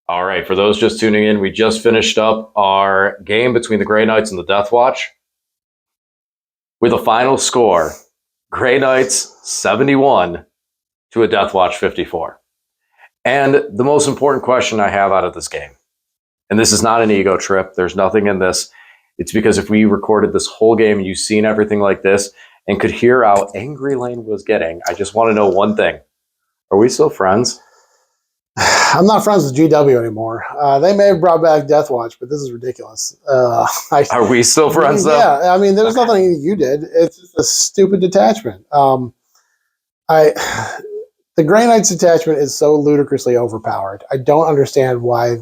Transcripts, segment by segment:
All right, for those just tuning in, we just finished up our game between the Grey Knights and the DeathWatch with a final score, Grey Knights 71 to a DeathWatch 54. And the most important question I have out of this game, and this is not an ego trip, there's nothing in this, it's because if we recorded this whole game and you've seen everything like this and could hear how angry Lane was getting, I just want to know one thing. Are we still friends? I'm not friends with GW anymore. They may have brought back DeathWatch, but this is ridiculous. Are we still friends, though? Yeah, I mean, there's nothing you did. It's just a stupid detachment. The Grey Knights detachment is so ludicrously overpowered. I don't understand why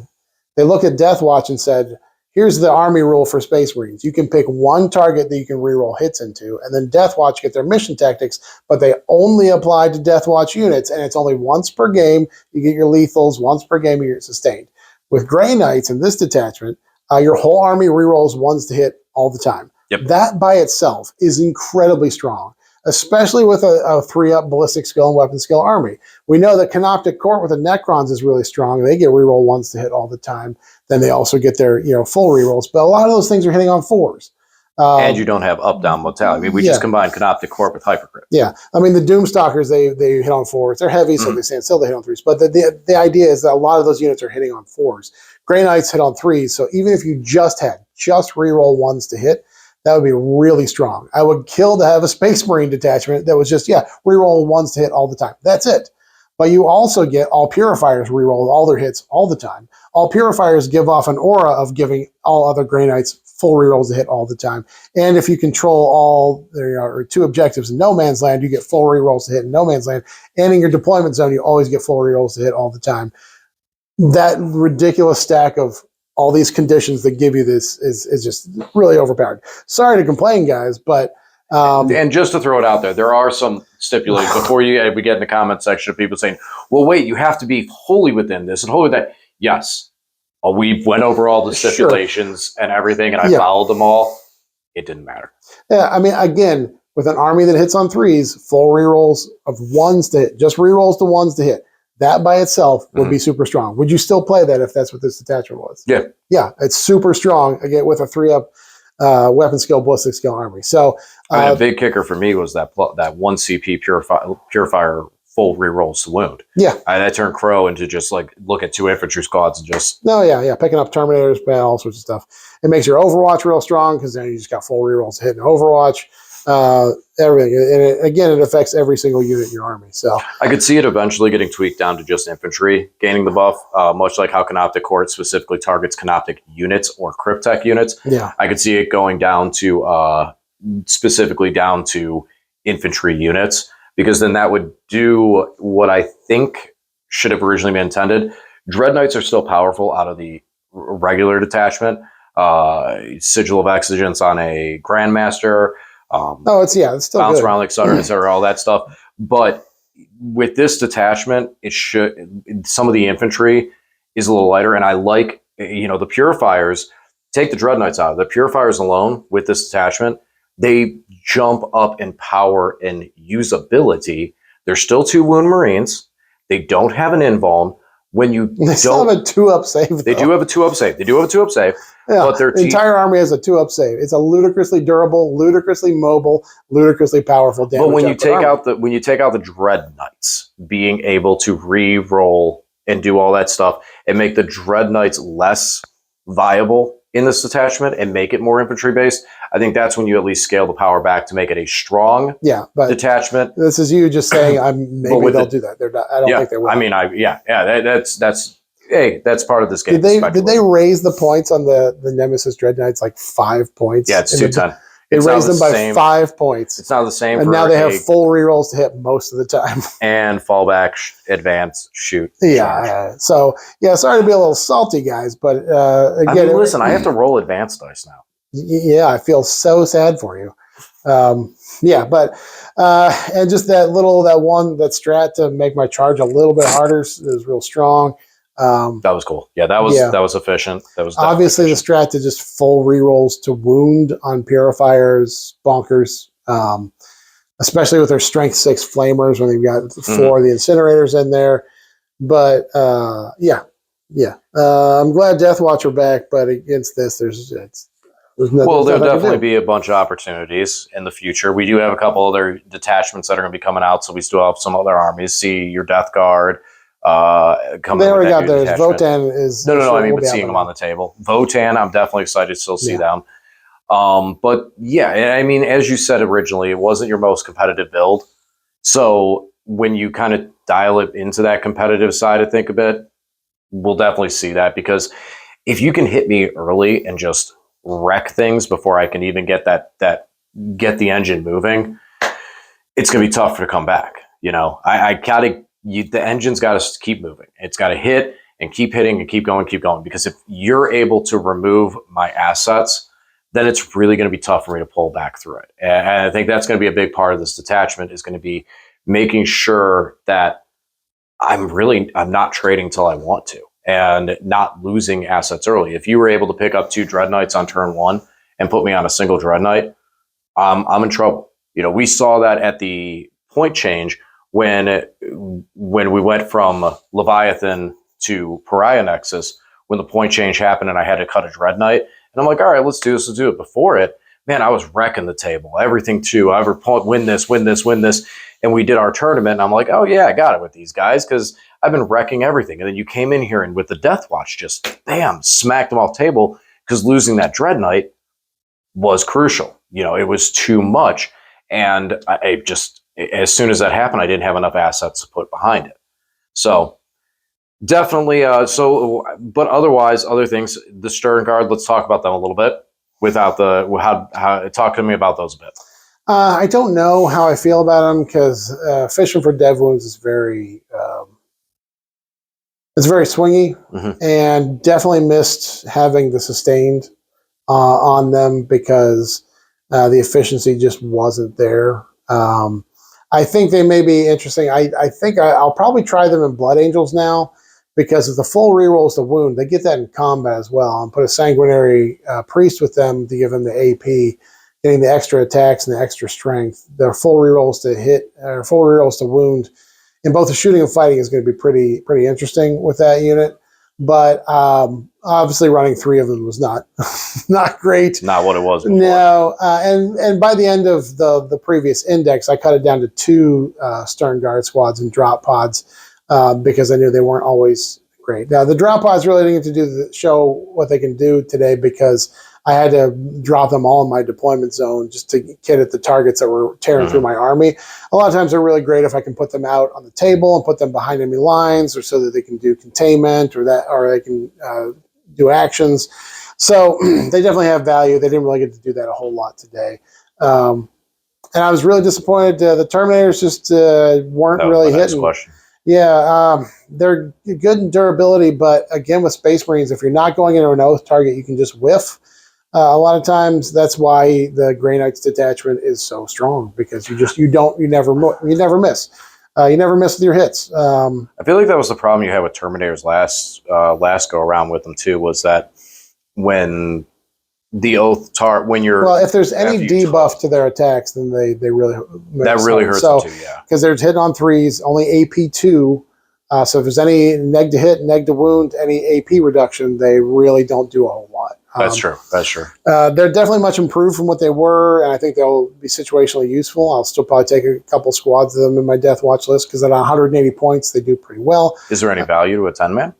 they looked at DeathWatch and said, here's the army rule for Space Marines. You can pick one target that you can reroll hits into, and then DeathWatch get their mission tactics, but they only apply to DeathWatch units, and it's only once per game you get your lethals, once per game you get sustained. With Grey Knights in this detachment, your whole army rerolls ones to hit all the time. Yep. That by itself is incredibly strong, especially with a 3-up ballistic skill and weapon skill army. We know that Canoptic Court with the Necrons is really strong. They get reroll ones to hit all the time. Then they also get their full rerolls. But a lot of those things are hitting on 4s. And you don't have up-down mortality. I mean, we just combined Canoptic Court with Hypercrypt. Yeah. I mean, the Doomstalkers, they hit on 4s. They're heavy, so they stand still. They hit on 3s. But the idea is that a lot of those units are hitting on 4s. Grey Knights hit on 3s. So even if you just reroll ones to hit, that would be really strong. I would kill to have a Space Marine detachment that was just, reroll ones to hit all the time. That's it. But you also get all Purifiers reroll all their hits all the time. All Purifiers give off an aura of giving all other Grey Knights full rerolls to hit all the time. And if you control all or 2 objectives in No Man's Land, you get full rerolls to hit in No Man's Land. And in your deployment zone, you always get full rerolls to hit all the time. That ridiculous stack of all these conditions that give you this is just really overpowered. Sorry to complain, guys, but... and just to throw it out there are some stipulations before we get in the comment section of people saying, well, wait, you have to be wholly within this and wholly that. Yes, we went over all the stipulations and everything, and I followed them all. It didn't matter. Yeah, I mean, again, with an army that hits on 3s, full rerolls of 1s to hit, just rerolls to 1s to hit. That by itself would be super strong. Would you still play that if that's what this detachment was? Yeah. Yeah, it's super strong, again, with a 3-up weapon skill, ballistic skill army. So a big kicker for me was that 1 CP Purifier full rerolls to wound. Yeah. That turned Crow into just look at 2 infantry squads and just... No, yeah, picking up Terminators, all sorts of stuff. It makes your Overwatch real strong because then you just got full rerolls to hit in Overwatch. Everything. And it affects every single unit in your army. So I could see it eventually getting tweaked down to just infantry gaining the buff, much like how Canoptic Court specifically targets Canoptic units or Cryptech units. Yeah. I could see it going down to specifically down to infantry units, because then that would do what I think should have originally been intended. Dread Knights are still powerful out of the regular detachment. Sigil of Exigence on a Grandmaster. It's still bounce good. around, et cetera, all that stuff. But with this detachment, some of the infantry is a little lighter, and I like, the Purifiers. Take the Dread Knights out. The Purifiers alone with this detachment, they jump up in power and usability. They're still 2 wound Marines. They don't have an invuln. They still have a 2-up save. They do have a 2-up save. Yeah, but their entire army has a 2-up save. It's a ludicrously durable, ludicrously mobile, ludicrously powerful damage. But when you take out the Dread Knights, being able to re-roll and do all that stuff and make the Dread Knights less viable in this detachment and make it more infantry based, I think that's when you at least scale the power back to make it a strong detachment. This is you just saying maybe they'll do that. They're not, I don't think they will. I mean, that's part of this game. Did they raise the points on the Nemesis Dread Knights 5 points? Yeah, it's 210. They raised them by 5 points. It's not the same. And now they have full rerolls to hit most of the time. And fallback, advance, shoot. Yeah. So, sorry to be a little salty, guys. But again, listen, I have to roll advanced dice now. Yeah, I feel so sad for you. And just that strat to make my charge a little bit harder is real strong. That was cool. Yeah, that was efficient. That was obviously efficient. The strat to just full rerolls to wound on Purifiers, bonkers. Especially with their strength 6 flamers when they've got 4 of the incinerators in there. But Yeah, I'm glad DeathWatch are back, but against this, there's Well, there'll nothing I can definitely do. be a bunch of opportunities in the future. We do have a couple other detachments that are going to be coming out, so we still have some other armies. See your Death Guard coming They in with already that got new theirs. detachment. Votan is No. I mean, will but be out seeing by them on now. the table. Votan, I'm definitely excited to still see Yeah. them. But yeah, I mean, as you said originally, it wasn't your most competitive build. So when you kind of dial it into that competitive side, I think a bit, we'll definitely see that, because if you can hit me early and just wreck things before I can even get get the engine moving, it's going to be tough to come back. You know, I gotta, the engine's got to keep moving. It's got to hit and keep hitting and keep going, because if you're able to remove my assets, then it's really going to be tough for me to pull back through it. And I think that's going to be a big part of this detachment, is going to be making sure that I'm not trading till I want to, and not losing assets early. If you were able to pick up 2 Dreadnights on turn 1 and put me on a single Dreadnought, I'm in trouble. You know, we saw that at the point change when we went from Leviathan to Pariah Nexus, when the point change happened and I had to cut a Dread Knight. And I'm like, all right, let's do this, let's do it. Before it, man, I was wrecking the table, everything too. I ever win this, win this, win this. And we did our tournament, and I'm like, oh yeah, I got it with these guys, because I've been wrecking everything. And then you came in here and with the DeathWatch, just bam, smacked them off table, because losing that Dread Knight was crucial. You know, it was too much. And I just, as soon as that happened, I didn't have enough assets to put behind it. So definitely, but otherwise, other things, the Stern Guard, let's talk about them a little bit without how talk to me about those a bit. I don't know how I feel about them, because fishing for dev wounds is it's very swingy, and definitely missed having the sustained on them, because the efficiency just wasn't there. I think they may be interesting. I think I'll probably try them in Blood Angels now, because if the full rerolls the wound, they get that in combat as well. And put a sanguinary priest with them to give them the AP, getting the extra attacks and the extra strength. Their full rerolls to hit, or full rerolls to wound, in both the shooting and fighting is going to be pretty interesting with that unit. But obviously, running 3 of them was not not great. Not what it was before. No, and by the end of the previous index, I cut it down to 2 Stern Guard squads and drop pods, because I knew they weren't always great. Now the drop pods really didn't get to show what they can do today, because I had to drop them all in my deployment zone just to get at the targets that were tearing through my army. A lot of times they're really great if I can put them out on the table and put them behind enemy lines, or so that they can do containment, or they can do actions. So they definitely have value. They didn't really get to do that a whole lot today. And I was really disappointed. The Terminators just weren't really hitting. Question. Yeah, they're good in durability, but again, with Space Marines, if you're not going into an oath target, you can just whiff. A lot of times, that's why the Grey Knights detachment is so strong, because you never miss. You never miss with your hits. I feel like that was the problem you had with Terminators last go around with them too, was that when the oath when you're, if there's any debuff to their attacks, then they really that really hurts them too. Yeah, because they're hitting on 3s, only AP 2. So if there's any neg to hit, neg to wound, any AP reduction, they really don't do a whole lot. That's true. That's true. They're definitely much improved from what they were, and I think they'll be situationally useful. I'll still probably take a couple squads of them in my DeathWatch list, because at 180 points, they do pretty well. Is there any value to a 10-man?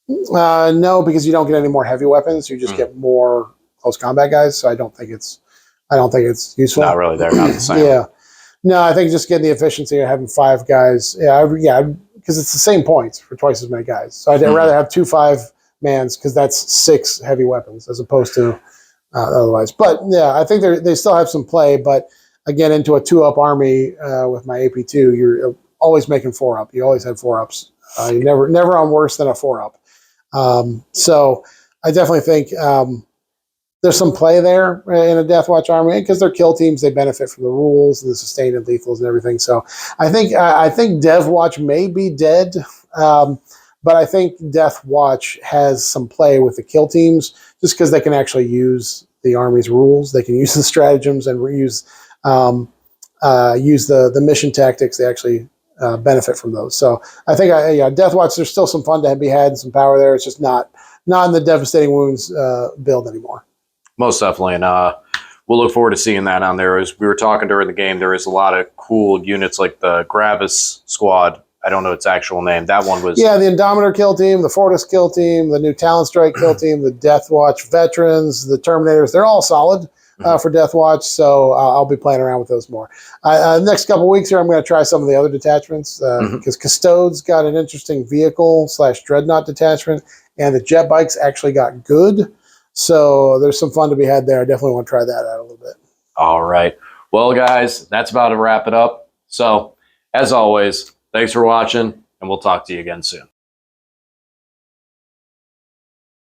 No, because you don't get any more heavy weapons. You just get more close combat guys. So I don't think it's useful. Not really. They're not the same. Yeah. No, I think just getting the efficiency of having 5 guys. Yeah, because it's the same points for twice as many guys. So I'd rather have 2 5-mans, because that's 6 heavy weapons as opposed to otherwise. But yeah, I think they still have some play. But again, into a 2-up army with my AP2, you're always making 4-up. You always have 4-ups. You never on worse than a 4-up. So I definitely think there's some play there in a DeathWatch army, because they're kill teams. They benefit from the rules and the sustained and lethals and everything. So I think DevWatch may be dead, but I think DeathWatch has some play with the kill teams, just because they can actually use the army's rules. They can use the stratagems and use the mission tactics. They actually benefit from those. So I think, DeathWatch, there's still some fun to be had and some power there. It's just not in the Devastating Wounds build anymore. Most definitely, and we'll look forward to seeing that on there. As we were talking during the game, there is a lot of cool units like the Gravis Squad. I don't know its actual name. That one was... Yeah, the Indomitor kill team, the Fortis kill team, the new Talon Strike kill team, the DeathWatch veterans, the Terminators. They're all solid for DeathWatch, so I'll be playing around with those more. Next couple weeks here, I'm going to try some of the other detachments because Custode's got an interesting vehicle/dreadnought detachment, and the jet bikes actually got good. So there's some fun to be had there. I definitely want to try that out a little bit. All right. Well, guys, that's about to wrap it up. So, as always, thanks for watching, and we'll talk to you again soon.